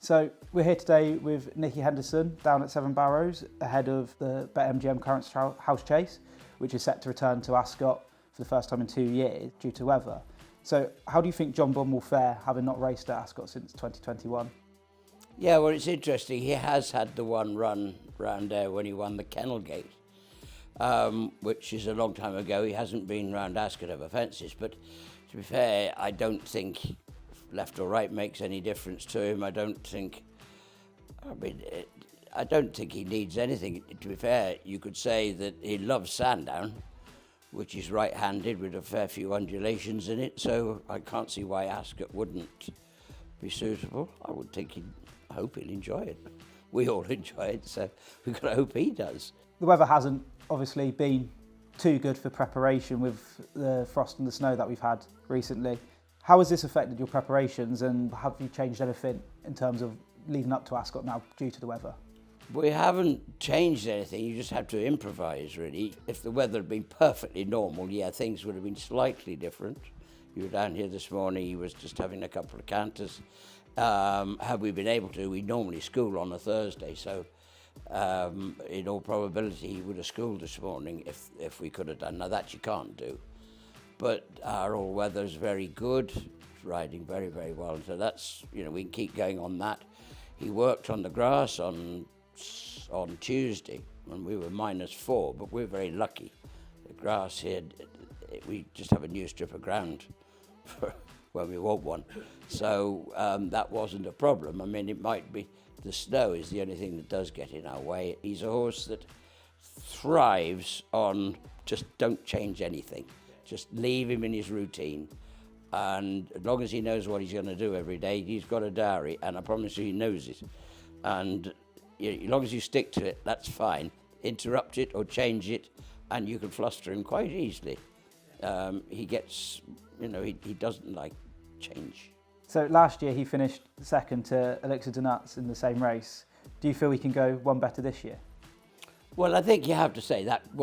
So we're here today with Nicky Henderson down at Seven Barrows ahead of the BetMGM Clarence House Chase, which is set to return to Ascot for the first time in 2 years due to weather. So how do you think Jonbon will fare, having not raced at Ascot since 2021? Yeah, well, it's interesting. He has had the one run round there when he won the Kennel Gate, which is a long time ago. He hasn't been round Ascot over fences, but to be fair, I don't think left or right makes any difference to him. I don't think he needs anything. To be fair, you could say that he loves Sandown, which is right-handed with a fair few undulations in it, so I can't see why Ascot wouldn't be suitable. I hope he'll enjoy it. We all enjoy it, so we've got to hope he does. The weather hasn't obviously been too good for preparation with the frost and the snow that we've had recently. How has this affected your preparations, and have you changed anything in terms of leading up to Ascot now due to the weather? We haven't changed anything, you just have to improvise, really. If the weather had been perfectly normal, yeah, things would have been slightly different. You were down here this morning, he was just having a couple of canters. Had we been able to, we normally school on a Thursday, so in all probability he would have schooled this morning if we could have done. Now that you can't do. But our all-weather is very good, it's riding very, very well. So that's, we can keep going on that. He worked on the grass on Tuesday when we were -4, but we're very lucky. The grass here, we just have a new strip of ground for when we want one. So that wasn't a problem. I mean, it might be, the snow is the only thing that does get in our way. He's a horse that thrives on just don't change anything. Just leave him in his routine, and as long as he knows what he's going to do every day, he's got a diary, and I promise you he knows it. And as long as you stick to it, that's fine. Interrupt it or change it, and you can fluster him quite easily. He gets, he doesn't like change. So last year he finished second to Elixir de Nuts in the same race. Do you feel he can go one better this year? Well, I think you have to say that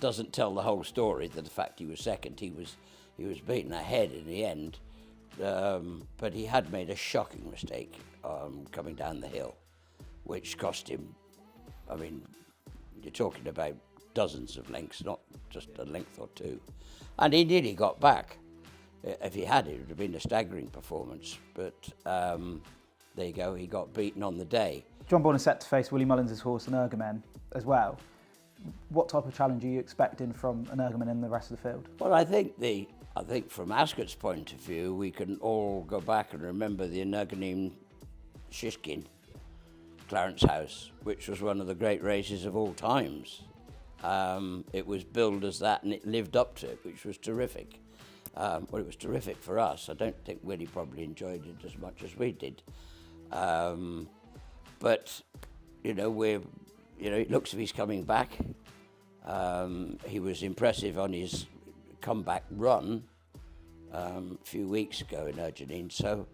doesn't tell the whole story. That the fact he was second, he was beaten ahead in the end, but he had made a shocking mistake coming down the hill, which cost him. I mean, you're talking about dozens of lengths, not just a length or two, and he nearly got back. If he had, it would have been a staggering performance. But there you go, he got beaten on the day. Jonbon is set to face Willie Mullins' horse Energumene as well. What type of challenge are you expecting from Energumene and the rest of the field? Well, I think from Ascot's point of view, we can all go back and remember the Energumene Shishkin Clarence House, which was one of the great races of all times. It was billed as that, and it lived up to it, which was terrific. Well, it was terrific for us. I don't think Willie probably enjoyed it as much as we did. But, it looks as if he's coming back. He was impressive on his comeback run a few weeks ago in Energumene. So,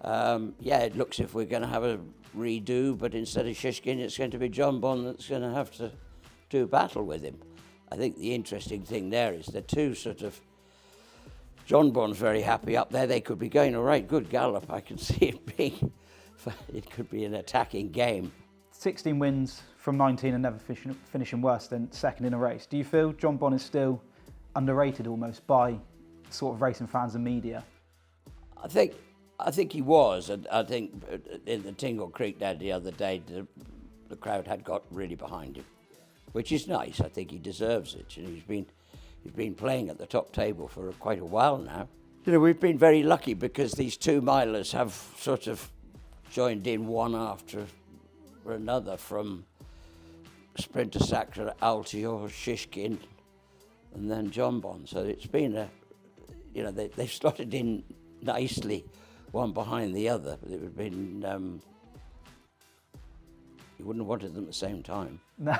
it looks as if we're going to have a redo, but instead of Shishkin, it's going to be Jonbon that's going to have to do battle with him. I think the interesting thing there is the two sort of, Jonbon's very happy up there. They could be going all right, good gallop. I can see it being, it could be an attacking game. 16 wins from 19 and never finishing worse than second in a race. Do you feel Jonbon is still underrated almost by sort of racing fans and media? I think he was, and I think in the Tingle Creek there the other day, the crowd had got really behind him, which is nice. I think he deserves it. He's been playing at the top table for quite a while now. We've been very lucky because these 2 milers have sort of joined in one after another, from Sprinter Sacra, Altior, Shishkin, and then Jonbon. So it's been they've slotted in nicely, one behind the other. But it would have been, you wouldn't have wanted them at the same time. No.